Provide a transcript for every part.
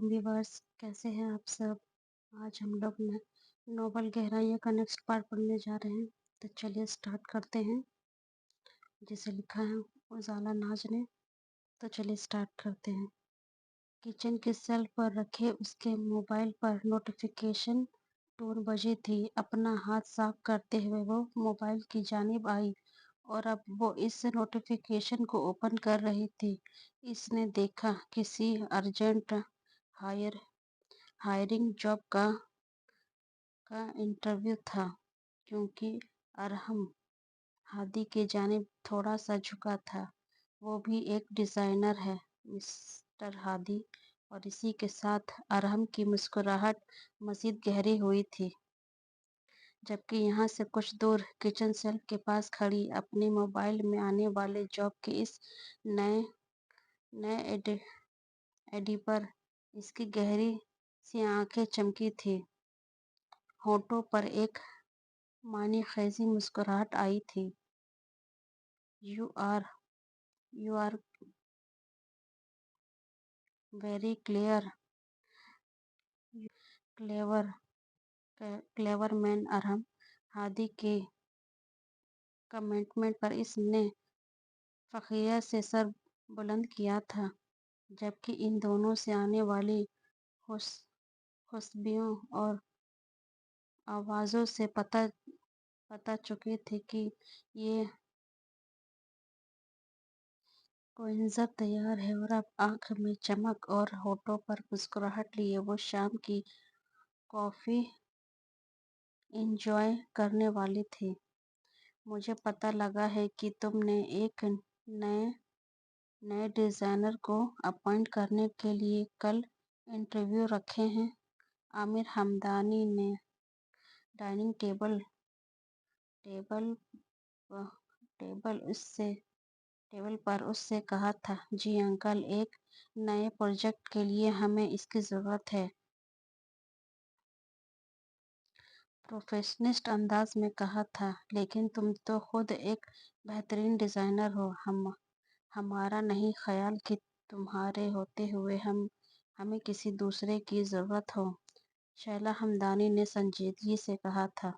Viewers, कैसे हैं आप सब। आज हम लोग नोबल गहराइयों का नेक्स्ट पार्ट पढ़ने जा रहे हैं। तो चलिए स्टार्ट करते हैं। जिसे लिखा है उजाला नाज ने। तो चलिए स्टार्ट करते हैं। किचन के शेल्फ पर रखे उसके मोबाइल पर नोटिफिकेशन टोन बजी थी। अपना हाथ साफ करते हुए वो मोबाइल की जानिब आई और अब वो इस नोटिफिकेशन को ओपन कर रही थी। इसने देखा किसी अर्जेंट हायरिंग जॉब का इंटरव्यू था। क्योंकि अरहम हादी की जानिब थोड़ा सा झुका था। वो भी एक डिजाइनर है मिस्टर हादी। और इसी के साथ अरहम की मुस्कुराहट मजीद गहरी हुई थी। जबकि यहाँ से कुछ दूर किचन शेल्फ के पास खड़ी अपने मोबाइल में आने वाले जॉब के इस नए नए एडी पर इसकी गहरी सी आंखें चमकी थी। होठों पर एक मानी खैजी मुस्कुराहट आई थी। You are very clever clever man. Arham Hadi के कमेंटमेंट पर इसने फखरियत से सर बुलंद किया था। जबकि इन दोनों से आने वाली खुशबियों और आवाज़ों से पता चुकी थी कि ये कोइंज़र तैयार है। और अब आंख में चमक और होठों पर मुस्कुराहट लिए वो शाम की कॉफ़ी इंजॉय करने वाली थी। मुझे पता लगा है कि तुमने एक नए नए डिज़ाइनर को अपॉइंट करने के लिए कल इंटरव्यू रखे हैं। आमिर हमदानी ने डाइनिंग टेबल टेबल टेबल उससे टेबल पर उससे कहा था। जी अंकल, एक नए प्रोजेक्ट के लिए हमें इसकी ज़रूरत है। प्रोफेशनिस्ट अंदाज में कहा था। लेकिन तुम तो खुद एक बेहतरीन डिज़ाइनर हो। हमारा नहीं ख्याल कि तुम्हारे होते हुए हमें किसी दूसरे की ज़रूरत हो। शैला हमदानी ने संजीदगी से कहा था।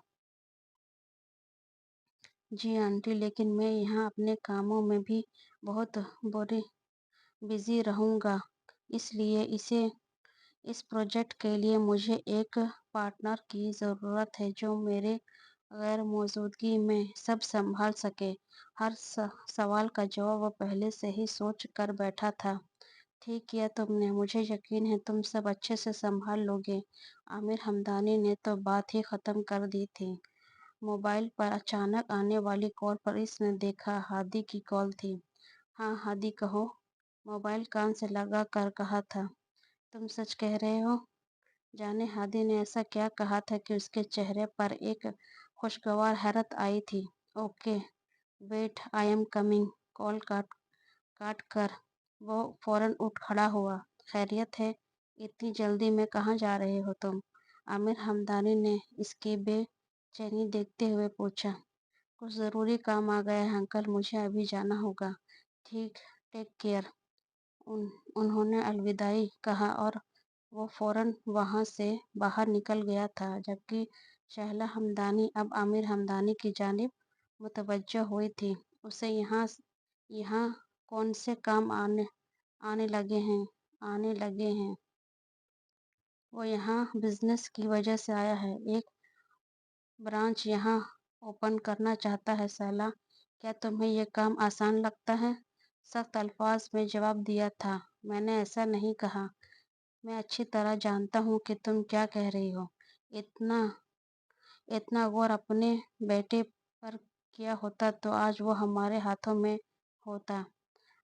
जी आंटी, लेकिन मैं यहाँ अपने कामों में भी बहुत बिजी रहूँगा। इसलिए इस प्रोजेक्ट के लिए मुझे एक पार्टनर की ज़रूरत है जो मेरे गैर मौजूदगी में सब संभाल सके। हर सवाल का जवाब वो पहले से ही सोच कर बैठा था। ठीक किया तुमने। मुझे यकीन है तुम सब अच्छे से संभाल लोगे। आमिर हमदानी ने तो बात ही ख़त्म कर दी थी। मोबाइल पर अचानक आने वाली कॉल पर इसने देखा हादी की कॉल थी। हाँ हादी, कहो। मोबाइल कान से लगा कर कहा था। तुम सच कह रहे हो? जाने हादी ने ऐसा क्या कहा था कि उसके चेहरे पर एक खुशगवार हैरत आई थी। Okay wait, I am coming. Call काट कर वो फौरन उठ खड़ा हुआ। खैरियत है? इतनी जल्दी में कहाँ जा रहे हो तुम? आमिर हमदानी ने इसकी बेचैनी देखते हुए पूछा। कुछ ज़रूरी काम आ गया है अंकल, मुझे अभी जाना होगा। ठीक, टेक केयर। उन्होंने अलविदाई कहा और वो फौरन वहाँ से बाहर निकल गया था। जबकि शहला हमदानी अब आमिर हमदानी की जानिब मुतवज्जो हुई थी। उसे यहाँ कौन से काम आने लगे हैं। वो यहाँ बिजनेस की वजह से आया है। एक ब्रांच यहाँ ओपन करना चाहता है। शैला, क्या तुम्हें यह काम आसान लगता है? सख्त अल्फाज में जवाब दिया था। मैंने ऐसा नहीं कहा। मैं अच्छी तरह जानता हूँ कि तुम क्या कह रही हो। इतना इतना गौर अपने बेटे पर किया होता तो आज वो हमारे हाथों में होता।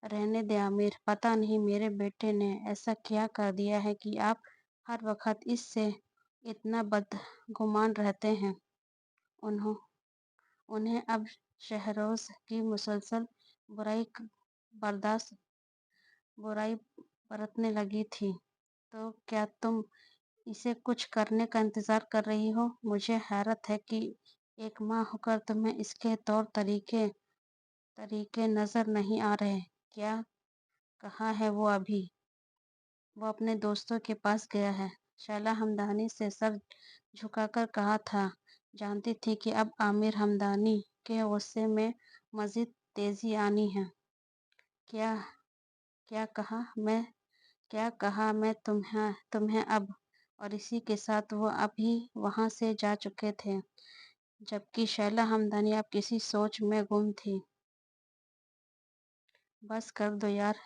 रहने दे आमिर, पता नहीं मेरे बेटे ने ऐसा क्या कर दिया है कि आप हर वक्त इससे इतना बदगुमान रहते हैं। उन्हें अब शहरोज की मुसलसल बुराई बर्दाश्त बुराई बरतने लगी थी। तो क्या तुम इसे कुछ करने का इंतज़ार कर रही हो? मुझे हैरत है कि एक माँ होकर तुम्हें इसके तौर तरीके नज़र नहीं आ रहे। क्या कहा है वो अभी? वो अपने दोस्तों के पास गया है। शैला हमदानी से सर झुकाकर कहा था। जानती थी कि अब आमिर हमदानी के गुस्से में मजीद तेजी आनी है। क्या क्या कहा मैं तुम्हें अब। और इसी के साथ वो अभी वहां से जा चुके थे, जबकि शैला हमदानी अब किसी सोच में गुम थी। बस कर दो यार,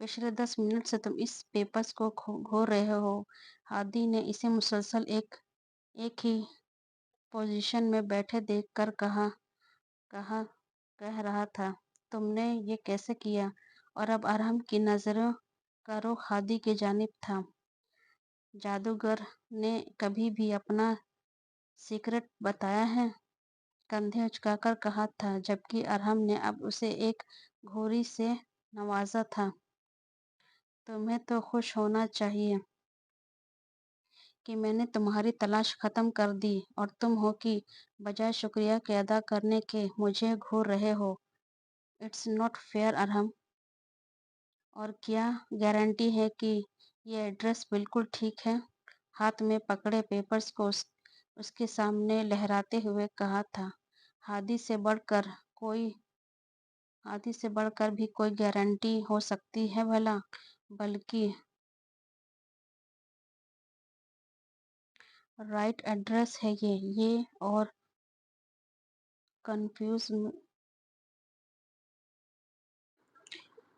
पिछले 10 मिनट से तुम इस पेपर्स को घो रहे हो। हादी ने इसे मुसलसल एक ही पोजीशन में बैठे देखकर कहा कह रहा था। तुमने ये कैसे किया? और अब अरहम की नजरों का रुख हादी की जानिब था। जादूगर ने कभी भी अपना सीक्रेट बताया है? कंधे उचकाकर कहा था, जबकि अरहम ने अब उसे एक घूरी से नवाजा था। तुम्हें तो खुश होना चाहिए कि मैंने तुम्हारी तलाश खत्म कर दी, और तुम हो कि बजाय शुक्रिया के अदा करने के मुझे घूर रहे हो। It's not fair Arham. और क्या गारंटी है कि ये एड्रेस बिल्कुल ठीक है? हाथ में पकड़े पेपर्स को उसके सामने लहराते हुए कहा था। हादी से बढ़कर भी कोई गारंटी हो सकती है भला? बल्कि राइट एड्रेस है ये और कंफ्यूज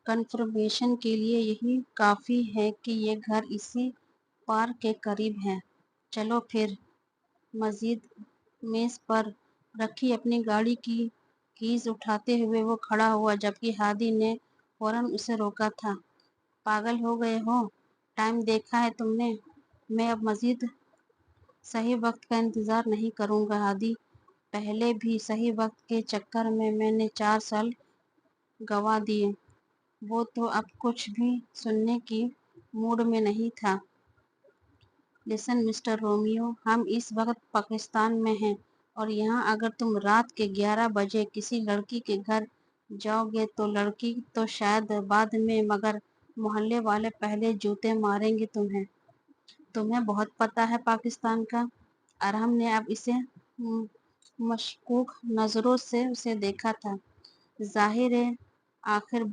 कन्फर्मेशन के लिए यही काफ़ी है कि ये घर इसी पार्क के करीब है। चलो फिर। मजीद मेज़ पर रखी अपनी गाड़ी की कीज उठाते हुए वो खड़ा हुआ, जबकि हादी ने फौरन उसे रोका था। पागल हो गए हो? टाइम देखा है तुमने? मैं अब मजीद सही वक्त का इंतज़ार नहीं करूँगा हादी। पहले भी सही वक्त के चक्कर में मैंने 4 साल गंवा दिए। वो तो अब कुछ भी सुनने की मूड में नहीं था। लिसन मिस्टर रोमियो, हम इस वक्त पाकिस्तान में हैं, और यहाँ अगर तुम रात के 11 बजे किसी लड़की के घर जाओगे तो लड़की तो शायद बाद में, मगर मोहल्ले वाले पहले जूते मारेंगे तुम्हें। तुम्हें बहुत पता है पाकिस्तान का। अरहम ने अब इसे मशकूक नजरों से उसे देखा था। जाहिर है आखिर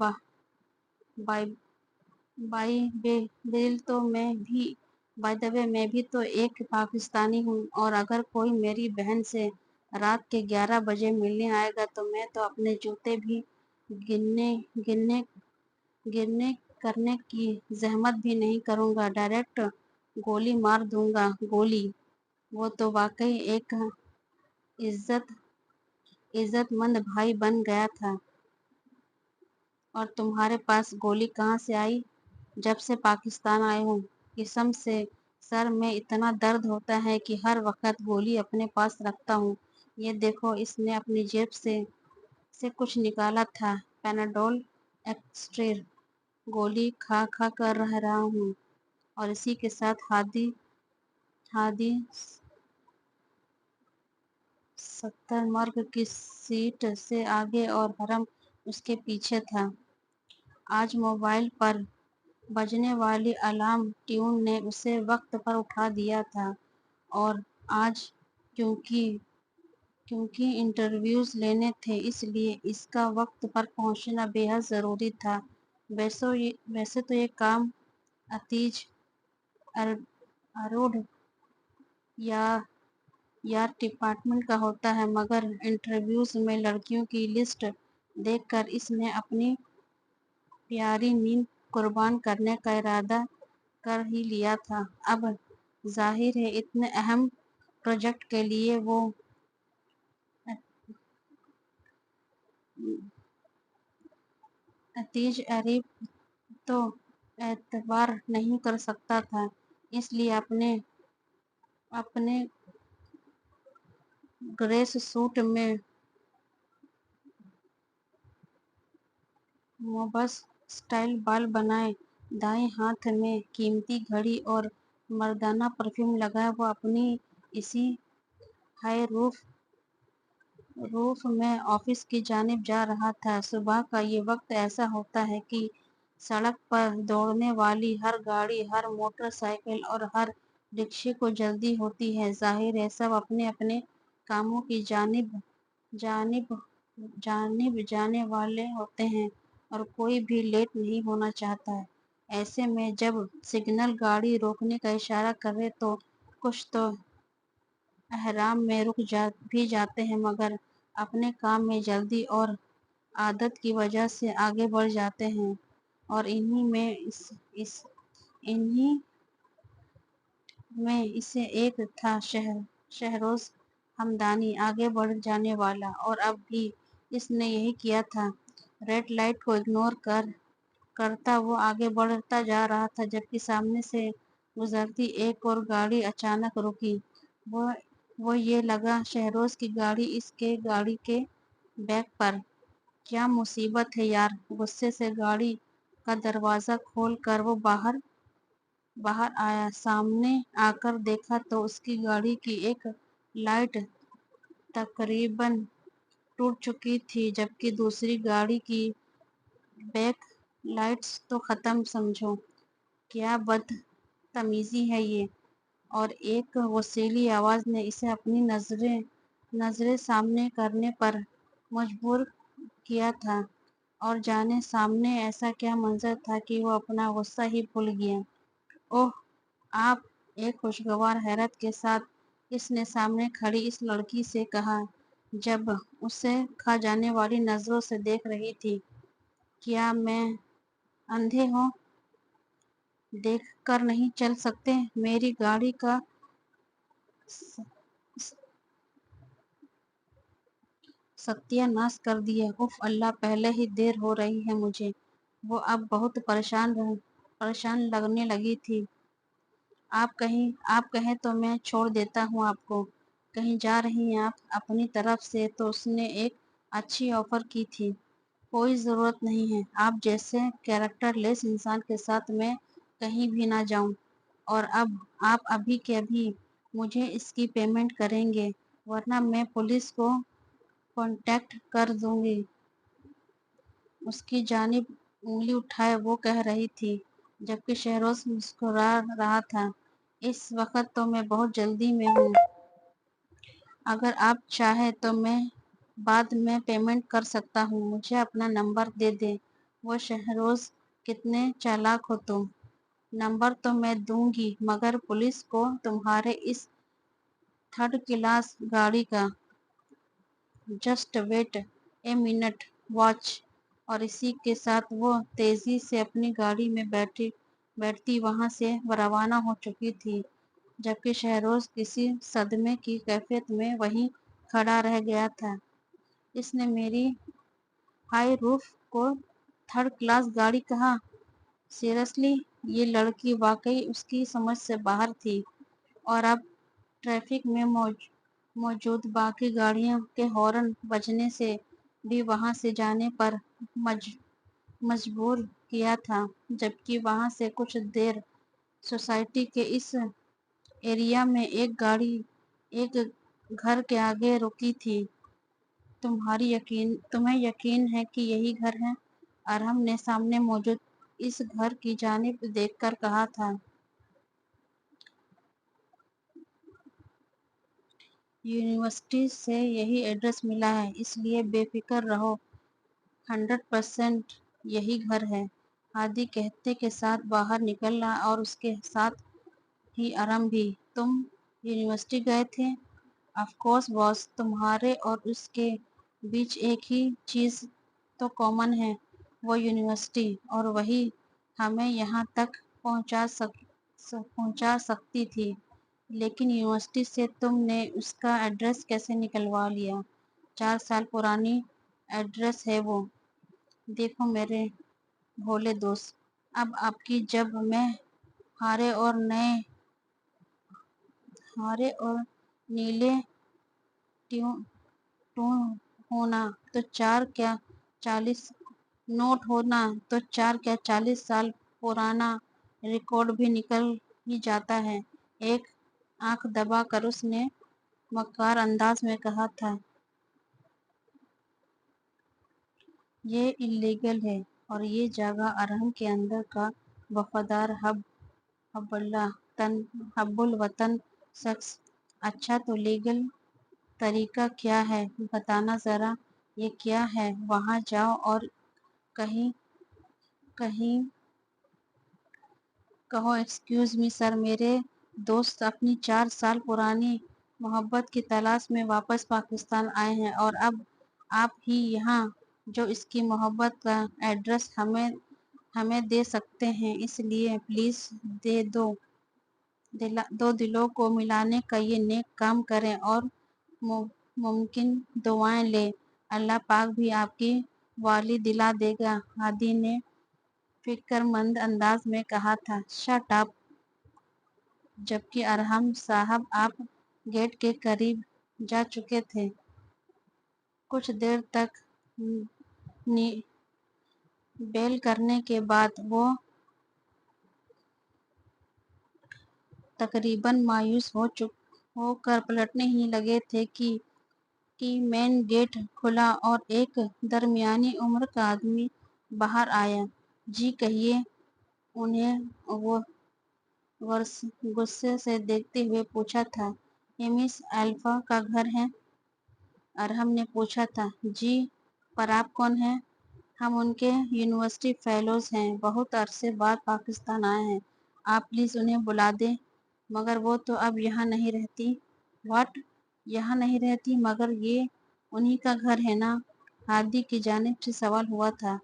बाई बाई बिल तो बाय द वे मैं भी तो एक पाकिस्तानी हूँ, और अगर कोई मेरी बहन से रात के 11 बजे मिलने आएगा तो मैं तो अपने जूते भी गिनने गिनने गिरने करने की जहमत भी नहीं करूँगा। डायरेक्ट गोली मार दूंगा। गोली? वो तो वाकई एक इज्जत इज्जतमंद भाई बन गया था। और तुम्हारे पास गोली कहाँ से आई? जब से पाकिस्तान आए हूँ। कसम से सर में इतना दर्द होता है कि हर वक्त गोली अपने पास रखता हूँ। ये देखो। इसने अपनी जेब से कुछ निकाला था। Panadol extra. गोली खा खा कर रह रहा हूँ। और इसी के साथ हादी हादी 70 मार्क की सीट से आगे और हरम उसके पीछे था। आज मोबाइल पर बजने वाली अलार्म ट्यून ने उसे वक्त पर उठा दिया था, और आज क्योंकि क्योंकि इंटरव्यूज लेने थे, इसलिए इसका वक्त पर पहुंचना बेहद ज़रूरी था। वैसे तो ये काम अतीज अरूढ़ या यार डिपार्टमेंट का होता है, मगर इंटरव्यूज में लड़कियों की लिस्ट देखकर इसने अपनी प्यारी नींद कुर्बान करने का इरादा कर ही लिया था। अब जाहिर है इतने अहम प्रोजेक्ट के लिए वो अतीज अरीब तो एतबार नहीं कर सकता था, इसलिए अपने अपने ग्रेस सूट में मोबस स्टाइल बाल बनाए, दाएं हाथ में कीमती घड़ी और मर्दाना परफ्यूम लगाए वो अपनी इसी हाई रूफ में ऑफिस की जानिब जा रहा था। सुबह का ये वक्त ऐसा होता है कि सड़क पर दौड़ने वाली हर गाड़ी, हर मोटरसाइकिल और हर रिक्शे को जल्दी होती है। जाहिर है सब अपने अपने कामों की जानिब जानिब जानिब जाने वाले होते हैं और कोई भी लेट नहीं होना चाहता है। ऐसे में जब सिग्नल गाड़ी रोकने का इशारा करे तो कुछ तो एहराम में भी जाते हैं, मगर अपने काम में जल्दी और आदत की वजह से आगे बढ़ जाते हैं। और इन्हीं में इसे एक था शहरोज हमदानी, आगे बढ़ जाने वाला, और अब भी इसने यही किया था। रेड लाइट को इग्नोर करता वो आगे बढ़ता जा रहा था, जबकि सामने से गुजरती एक और गाड़ी अचानक रुकी। वो वो ये लगा शहरोज की गाड़ी इसके गाड़ी के बैक पर। क्या मुसीबत है यार! गुस्से से गाड़ी का दरवाजा खोल कर वो बाहर बाहर आया। सामने आकर देखा तो उसकी गाड़ी की एक लाइट तकरीबन टूट चुकी थी, जबकि दूसरी गाड़ी की बैक लाइट्स तो खत्म समझो। क्या बदतमीजी है ये! और एक वसीली आवाज ने इसे अपनी नजरें सामने करने पर मजबूर किया था। और जाने सामने ऐसा क्या मंजर था कि वो अपना गुस्सा ही भूल गया। ओह आप! एक खुशगवार हैरत के साथ इसने सामने खड़ी इस लड़की से कहा, जब उसे खा जाने वाली नजरों से देख रही थी। क्या मैं अंधे हो देख कर नहीं चल सकते? मेरी गाड़ी का सत्यानाश कर दिया। उफ अल्लाह! पहले ही देर हो रही है मुझे। वो अब बहुत परेशान लगने लगी थी। आप कहें तो मैं छोड़ देता हूँ आपको। कहीं जा रही हैं आप? अपनी तरफ से तो उसने एक अच्छी ऑफर की थी। कोई ज़रूरत नहीं है। आप जैसे कैरेक्टरलेस इंसान के साथ मैं कहीं भी ना जाऊँ। और अब आप अभी के अभी मुझे इसकी पेमेंट करेंगे, वरना मैं पुलिस को कांटेक्ट कर दूंगी। उसकी जानिब उंगली उठाए वो कह रही थी, जबकि शहरोज मुस्कुरा रहा था। इस वक्त तो मैं बहुत जल्दी में हूँ। अगर आप चाहे तो मैं बाद में पेमेंट कर सकता हूँ। मुझे अपना नंबर दे दे। वो शहरोज कितने चालाक हो तुम। नंबर तो मैं दूंगी, मगर पुलिस को तुम्हारे इस थर्ड क्लास गाड़ी का। Just wait a minute watch. और इसी के साथ वो तेजी से अपनी गाड़ी में बैठती वहां से रवाना हो चुकी थी, जबकि शहरोज किसी सदमे की कैफियत में वहीं खड़ा रह गया था। इसने मेरी हाई रूफ को थर्ड क्लास गाड़ी कहा? सीरियसली! ये लड़की वाकई उसकी समझ से बाहर थी। और अब ट्रैफिक में मौजूद बाकी गाड़ियों के हॉर्न बजने से भी वहां से जाने पर मजबूर किया था, जबकि वहां से कुछ देर सोसाइटी के इस एरिया में एक गाड़ी एक घर के आगे रुकी थी। तुम्हें यकीन है कि यही घर है? अरहम ने सामने मौजूद इस घर की जानिब देखकर कहा था। यूनिवर्सिटी से यही एड्रेस मिला है, इसलिए बेफिक्र रहो। 100% यही घर है। हादी कहते के साथ बाहर निकला और उसके साथ ही अरम भी। तुम यूनिवर्सिटी गए थे? ऑफ कोर्स बॉस, तुम्हारे और उसके बीच एक ही चीज़ तो कॉमन है, वो यूनिवर्सिटी। और वही हमें यहाँ तक पहुँचा सकती थी। लेकिन यूनिवर्सिटी से तुमने उसका एड्रेस कैसे निकलवा लिया? 4 साल पुरानी एड्रेस है वो। देखो मेरे भोले दोस्त, अब आपकी जब मैं हारे और नीले ट्यून टून होना तो 40 साल पुराना रिकॉर्ड भी निकल ही जाता है। एक आंख दबाकर उसने मक्कार अंदाज में कहा था। ये इल्लीगल है। اور یہ جگہ ارحم کے اندر کا وفادار حب الوطن شخص۔ اچھا تو لیگل طریقہ کیا ہے بتانا ذرا، یہ کیا ہے؟ وہاں جاؤ اور کہیں کہو ایکسکیوز می سر، میرے دوست اپنی 4 سال پرانی محبت کی تلاش میں واپس پاکستان آئے ہیں، اور اب آپ ہی یہاں جو اس کی محبت کا ایڈریس ہمیں دے سکتے ہیں، اس لیے پلیز دو دلوں کو ملانے کا یہ نیک کام کریں اور ممکن دعائیں لیں۔ اللہ پاک بھی آپ کی والی دلا دے گا، ہادی نے فکر مند انداز میں کہا تھا۔ Shut up! جبکہ ارحم صاحب آپ گیٹ کے قریب جا چکے تھے۔ کچھ دیر تک بیل کرنے کے بعد وہ تقریباً مایوس ہو کر پلٹنے ہی لگے تھے کہ مین گیٹ کھلا اور ایک درمیانی عمر کا آدمی باہر آیا۔ جی کہیے، انہیں غصے سے دیکھتے ہوئے پوچھا تھا۔ یہ مس الفا کا گھر ہے؟ ارحم نے پوچھا تھا۔ جی، پر آپ کون ہیں؟ ہم ان کے یونیورسٹی فیلوز ہیں، بہت عرصے بعد پاکستان آئے ہیں۔ آپ پلیز انہیں بلا دیں۔ مگر وہ تو اب یہاں نہیں رہتی۔ واٹ؟ یہاں نہیں رہتی؟ مگر یہ انہی کا گھر ہے نا؟ ہادی کی جانب سے سوال ہوا تھا۔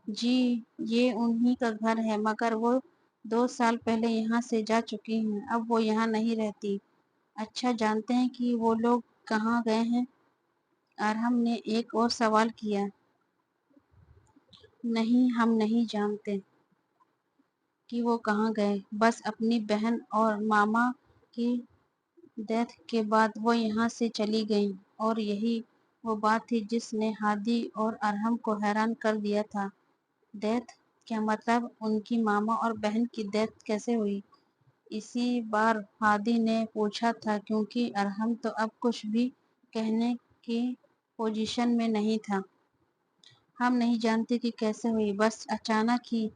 جی، یہ انہی کا گھر ہے، مگر وہ 2 سال پہلے یہاں سے جا چکی ہیں، اب وہ یہاں نہیں رہتی۔ اچھا، جانتے ہیں کہ وہ لوگ کہاں گئے ہیں؟ ارحم نے ایک اور سوال کیا۔ نہیں، ہم نہیں جانتے کہ وہ کہاں گئے، بس اپنی بہن اور ماما کی ڈیتھ کے بعد وہ یہاں سے چلی گئیں، اور یہی وہ بات تھی جس نے ہادی اور ارحم کو حیران کر دیا تھا۔ ڈیتھ؟ کیا مطلب؟ ان کی ماما اور بہن کی ڈیتھ کیسے ہوئی؟ اسی بار ہادی نے پوچھا تھا، کیونکہ ارحم تو اب کچھ بھی کہنے کی پوزیشن میں نہیں تھا۔ ہم نہیں جانتے کہ کیسے ہوئی، بس اچانک ہی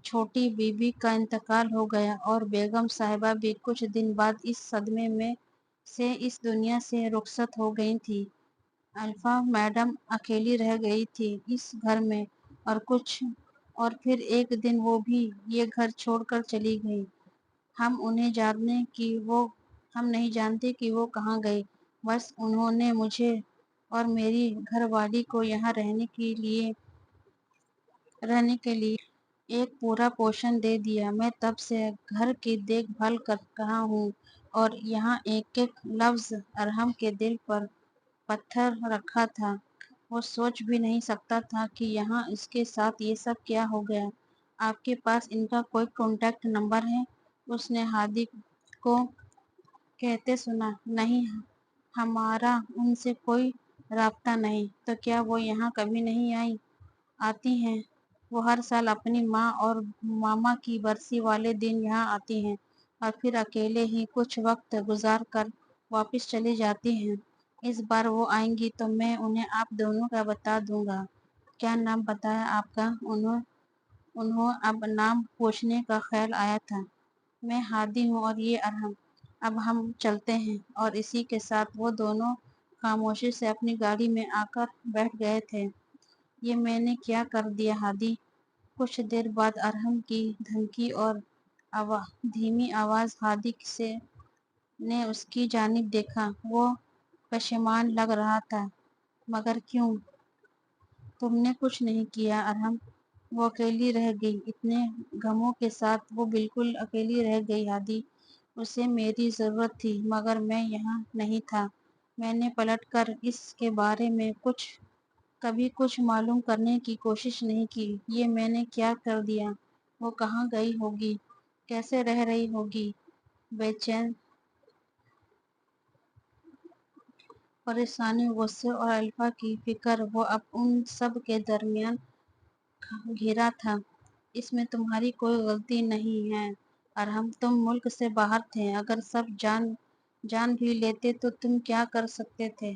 چھوٹی بی بی کا انتقال ہو گیا، اور بیگم صاحبہ بھی کچھ دن بعد اس صدمے میں سے اس دنیا سے رخصت ہو گئی تھیں۔ الفا میڈم اکیلی رہ گئی تھی اس گھر میں، اور پھر ایک دن وہ بھی یہ گھر چھوڑ کر چلی گئی۔ ہم نہیں جانتے کہ وہ کہاں گئی، بس انہوں نے مجھے اور میری گھر والی کو یہاں رہنے کے لیے ایک پورا پوشن دے دیا۔ میں تب سے گھر کی دیکھ بھال کر رہا ہوں، اور یہاں ایک ایک لفظ ارحم کے دل پر پتھر رکھا تھا۔ وہ سوچ بھی نہیں سکتا تھا کہ یہاں اس کے ساتھ یہ سب کیا ہو گیا۔ آپ کے پاس ان کا کوئی کانٹیکٹ نمبر ہے؟ اس نے ہادی کو کہتے سنا۔ نہیں، ہمارا ان سے کوئی رابطہ نہیں۔ تو کیا وہ یہاں کبھی نہیں آتی ہیں؟ وہ ہر سال اپنی ماں اور ماما کی برسی والے دن یہاں آتی ہیں، اور پھر اکیلے ہی کچھ وقت گزار کر واپس چلی جاتی ہیں۔ اس بار وہ آئیں گی تو میں انہیں آپ دونوں کا بتا دوں گا۔ کیا نام بتایا آپ کا؟ انہوں اب نام پوچھنے کا خیال آیا تھا۔ میں ہادی ہوں اور یہ ارحم۔ اب ہم چلتے ہیں۔ اور اسی کے ساتھ وہ دونوں خاموشی سے اپنی گاڑی میں آ کر بیٹھ گئے تھے۔ یہ میں نے کیا کر دیا ہادی؟ کچھ دیر بعد ارحم کی دھمکی اور دھیمی آواز ہادی نے اس کی جانب دیکھا۔ وہ پشیمان لگ رہا تھا۔ مگر کیوں؟ تم نے کچھ نہیں کیا ارحم۔ وہ اکیلی رہ گئی، اتنے غموں کے ساتھ وہ بالکل اکیلی رہ گئی ہادی۔ اسے میری ضرورت تھی، مگر میں یہاں نہیں تھا۔ میں نے پلٹ کر اس کے بارے میں کبھی کچھ معلوم کرنے کی کوشش نہیں کی۔ یہ میں نے کیا کر دیا؟ وہ کہاں گئی ہوگی؟ کیسے رہ رہی ہوگی؟ بے چین پریشانی، غصے اور الفا کی فکر، وہ اب ان سب کے درمیان گھرا تھا۔ اس میں تمہاری کوئی غلطی نہیں ہے ارحم، تم ملک سے باہر تھے۔ اگر سب جان بھی لیتے تو تم کیا کر سکتے تھے؟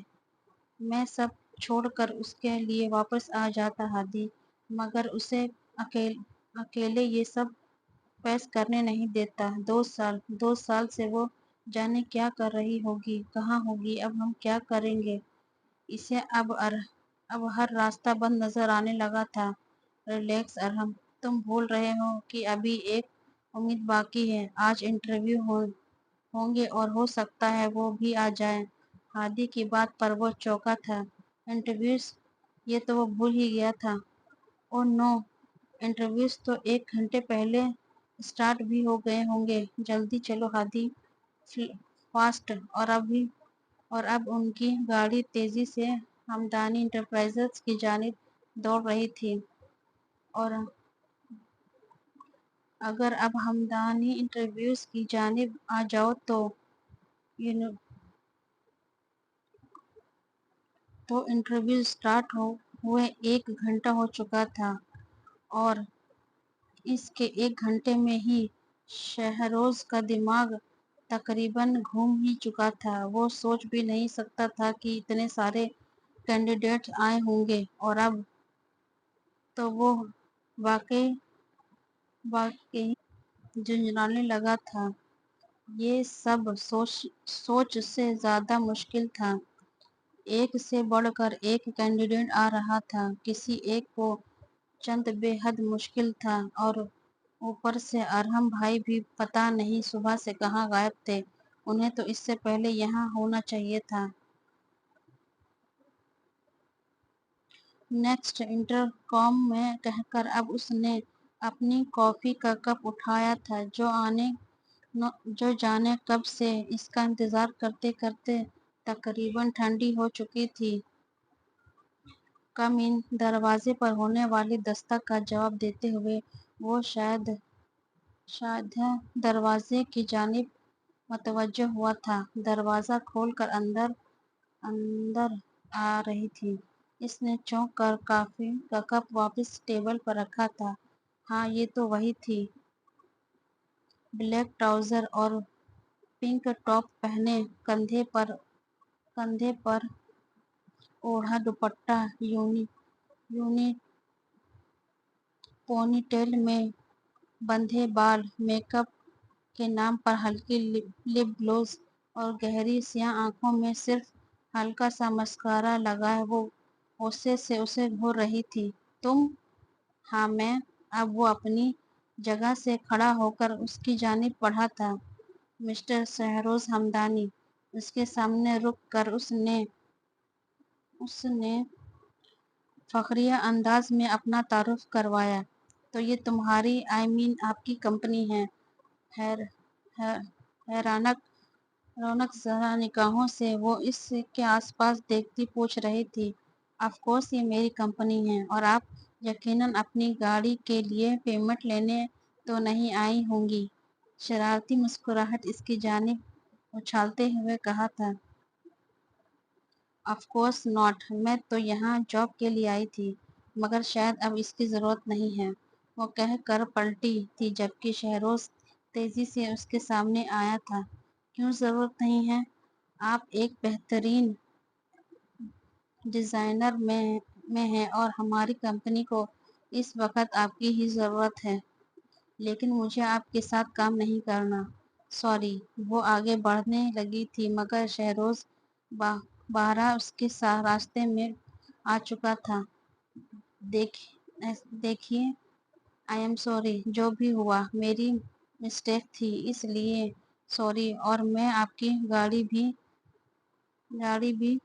میں سب چھوڑ کر اس کے لیے واپس آ جاتا ہادی۔ मगर उसे अकेले ये सब पेश करने नहीं देता। 2 साल से वो जाने क्या कर रही होगी, कहाँ होगी। अब हम क्या करेंगे? इसे अब हर रास्ता बंद नजर आने लगा था। रिलैक्स अरहम, तुम भूल रहे हो कि अभी एक उम्मीद बाकी है। आज इंटरव्यू होंगे और हो सकता है वो भी आ जाए। हादी की बात पर वो चौंका था। इंटरव्यूज, ये तो वो भूल ही गया था। ओह नो, इंटरव्यूज तो 1 घंटे पहले स्टार्ट भी हो गए होंगे। जल्दी चलो हादी, फास्ट। और अब उनकी गाड़ी तेजी से हमदानी इंटरप्राइजेज की जानिब दौड़ रही थी। और अगर अब हमदानी इंटरव्यूज की जानिब आ जाओ यूनो तो इंटरव्यू स्टार्ट हुए 1 घंटा हो चुका था। और इसके 1 घंटे में ही शहरोज का दिमाग तकरीबन घूम ही चुका था। वो सोच भी नहीं सकता था कि इतने सारे कैंडिडेट आए होंगे। और अब तो वो वाकई वाकई झुंझलाने लगा था। ये सब सोच से ज्यादा मुश्किल था। एक से बढ़कर एक कैंडिडेट आ रहा था। किसी एक को चंद बेहद मुश्किल था। और ऊपर से अरहम भाई भी पता नहीं सुबह से कहाँ गायब थे। उन्हें तो इससे पहले यहाँ होना चाहिए था। नेक्स्ट, इंटरकॉम में कहकर अब उसने अपनी कॉफी का कप उठाया था। जो जाने कब से इसका इंतजार करते करते तकरीबन ठंडी हो चुकी थी। कम इन दरवाजे पर होने वाली दस्तक का जवाब देते हुए वो शायद दरवाजे की जानिब मुतवज्जो हुआ था। दरवाज़ा खोलकर अंदर अंदर आ रही थी। इसने चौंक कर कॉफी का कप वापस टेबल पर रखा था। हाँ, ये तो वही थी। ब्लैक ट्राउजर और पिंक टॉप पहने, कंधे पर ओढ़ा दुपट्टा, यूनी यूनी पोनीटेल में बंधे बाल, मेकअप के नाम पर हल्की लिप ग्लोस और गहरी स्याह आंखों में सिर्फ हल्का सा मस्कारा लगाए वो गुस्से से उसे घूर रही थी। तुम? हाँ, मैं। अब वो अपनी जगह से खड़ा होकर उसकी जानिब बढ़ा था। मिस्टर शहरोज हमदानी। उसके सामने रुक कर उसने उसने फखरिया अंदाज में अपना तारुफ करवाया। तो ये तुम्हारी आपकी कंपनी है? हैर, है, हैरानक रौनक जरा निगाहों से वो इसके आसपास देखती पूछ रही थी। ऑफ कोर्स ये मेरी कंपनी है। और आप यकीनन अपनी गाड़ी के लिए पेमेंट लेने तो नहीं आई होंगी? शरारती मुस्कुराहट इसकी जानिब उछालते हुए कहा था। ऑफ कोर्स नॉट, मैं तो यहाँ जॉब के लिए आई थी। मगर शायद अब इसकी ज़रूरत नहीं है, वो कह कर पलटी थी जबकि शहरोज तेजी से उसके सामने आया था। क्यों ज़रूरत नहीं है? आप एक बेहतरीन डिज़ाइनर में हैं और हमारी कंपनी को इस वक्त आपकी ही ज़रूरत है। लेकिन मुझे आपके साथ काम नहीं करना। सॉरी। वो आगे बढ़ने लगी थी मगर शहरोज बा, बारह उसके रास्ते में आ चुका था। देख देखिए, आई एम सॉरी। जो भी हुआ मेरी मिस्टेक थी, इसलिए सॉरी। और मैं आपकी गाड़ी भी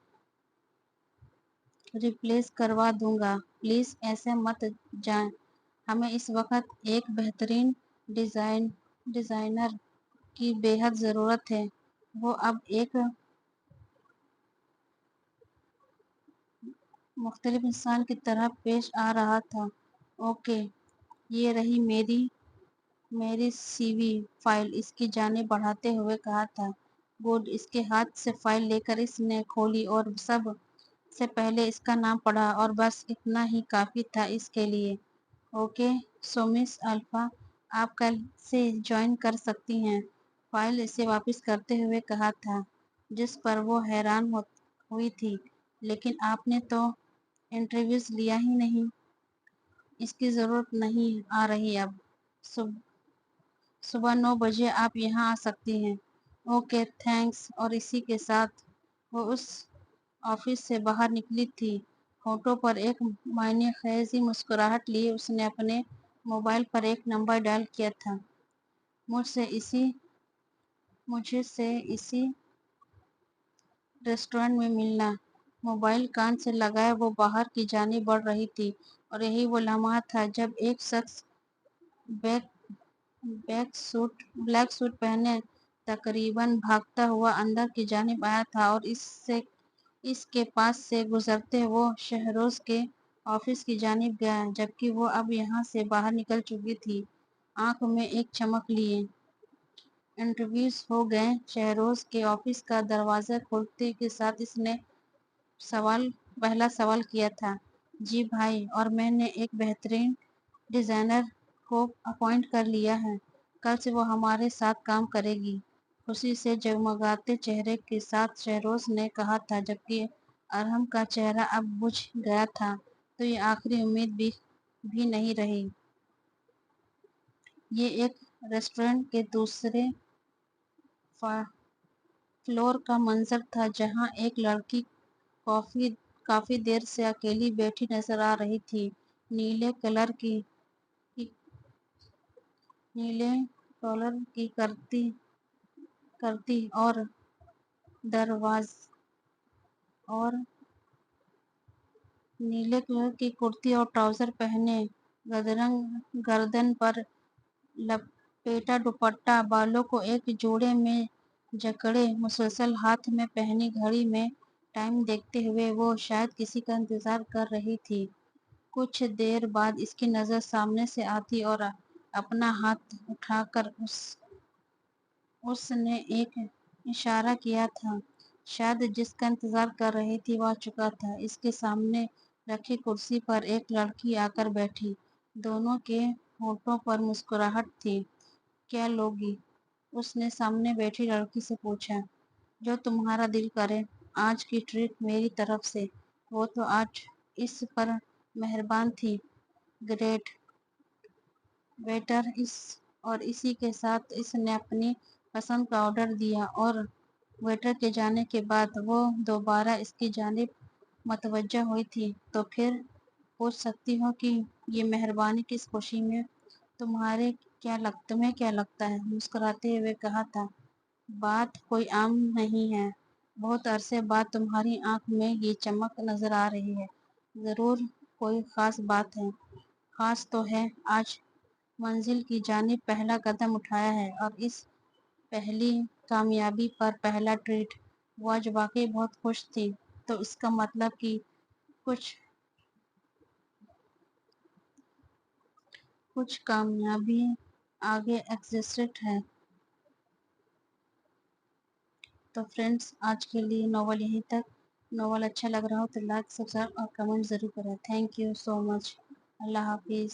रिप्लेस करवा दूंगा। प्लीज ऐसे मत जाएं। हमें इस वक्त एक बेहतरीन डिजाइनर की बेहद ज़रूरत है। वो अब एक मुख्तलिफ इंसान की तरह पेश आ रहा था। ओके, ये रही मेरी सीवी फाइल, इसकी जानिब बढ़ाते हुए कहा था। गुड। इसके हाथ से फाइल लेकर इसने खोली और सब से पहले इसका नाम पढ़ा और बस इतना ही काफ़ी था इसके लिए। ओके, सो मिस अल्फा, आप कल से ज्वाइन कर सकती हैं, फाइल इसे वापस करते हुए कहा था। जिस पर वो हैरान हुई थी। लेकिन आपने तो इंटरव्यूज लिया ही नहीं। اس کی ضرورت نہیں آ رہی اب۔ صبح 9 بجے آپ یہاں آ سکتی ہیں۔ Okay thanks. اور اسی کے ساتھ وہ اس آفس سے باہر نکلی تھی۔ ہونٹوں پر ایک معنی خیز مسکراہٹ لیے اس نے اپنے موبائل پر ایک نمبر ڈائل کیا تھا۔ مجھے سے اسی ریسٹورانٹ میں ملنا۔ موبائل کان سے لگائے وہ باہر کی جانب بڑھ رہی تھی اور یہی وہ لمحہ تھا جب ایک شخص بلیک سوٹ پہنے تقریباً بھاگتا ہوا اندر کی جانب آیا تھا اور اس کے پاس سے گزرتے وہ شہروز کے آفس کی جانب گیا، جبکہ وہ اب یہاں سے باہر نکل چکی تھی۔ آنکھ میں ایک چمک لیے انٹرویوز ہو گئے۔ شہروز کے آفس کا دروازہ کھلتے کے ساتھ اس نے پہلا سوال کیا تھا۔ جی بھائی، اور میں نے ایک بہترین ڈیزائنر کو اپوائنٹ کر لیا ہے، کل سے وہ ہمارے ساتھ کام کرے گی، خوشی سے جگمگاتے چہرے کے ساتھ شہروز نے کہا تھا، جبکہ ارحم کا چہرہ اب بجھ گیا تھا تو یہ آخری امید بھی نہیں رہی۔ یہ ایک ریسٹورانٹ کے دوسرے فلور کا منظر تھا جہاں ایک لڑکی کافی دیر سے اکیلی بیٹھی نظر آ رہی تھی۔ نیلے کلر کی کرتی اور نیلے کلر کی کرتی اور ٹراؤزر پہنے، گردن پر لپیٹا دوپٹہ، بالوں کو ایک جوڑے میں جکڑے، مسلسل ہاتھ میں پہنی گھڑی میں ٹائم دیکھتے ہوئے وہ شاید کسی کا انتظار کر رہی تھی۔ کچھ دیر بعد اس کی نظر سامنے سے آتی اور اپنا ہاتھ اٹھا کر اس نے ایک اشارہ کیا تھا۔ شاید جس کا انتظار کر رہی تھی وہ آ چکا تھا۔ اس کے سامنے رکھی کرسی پر ایک لڑکی آ کر بیٹھی۔ دونوں کے ہونٹوں پر مسکراہٹ تھی۔ کیا لوگی؟ اس نے سامنے بیٹھی لڑکی سے پوچھا۔ جو تمہارا دل کرے۔ آج کی ٹریٹ میری طرف سے۔ وہ تو آج اس پر مہربان تھی۔ Great waiter. اور اسی کے ساتھ اس نے اپنی پسند کا آرڈر دیا اور ویٹر کے جانے کے بعد وہ دوبارہ اس کی جانب متوجہ ہوئی تھی۔ تو پھر پوچھ سکتی ہوں کہ یہ مہربانی کس خوشی میں تمہیں کیا لگتا ہے؟ مسکراتے ہوئے کہا تھا۔ بات کوئی عام نہیں ہے۔ بہت عرصے بعد تمہاری آنکھ میں یہ چمک نظر آ رہی ہے۔ ضرور کوئی خاص بات ہے۔ خاص تو ہے، آج منزل کی جانب پہلا قدم اٹھایا ہے اور اس پہلی کامیابی پر پہلا ٹریٹ۔ وہ آج واقعی بہت خوش تھی۔ تو اس کا مطلب کہ کچھ کامیابی آگے ایگزسٹ ہے۔ تو فرینڈز، آج کے لیے ناول یہیں تک۔ ناول اچھا لگ رہا ہو تو لائک، سبسکرائب اور کمنٹ ضرور کریں۔ تھینک یو سو مچ۔ اللہ حافظ۔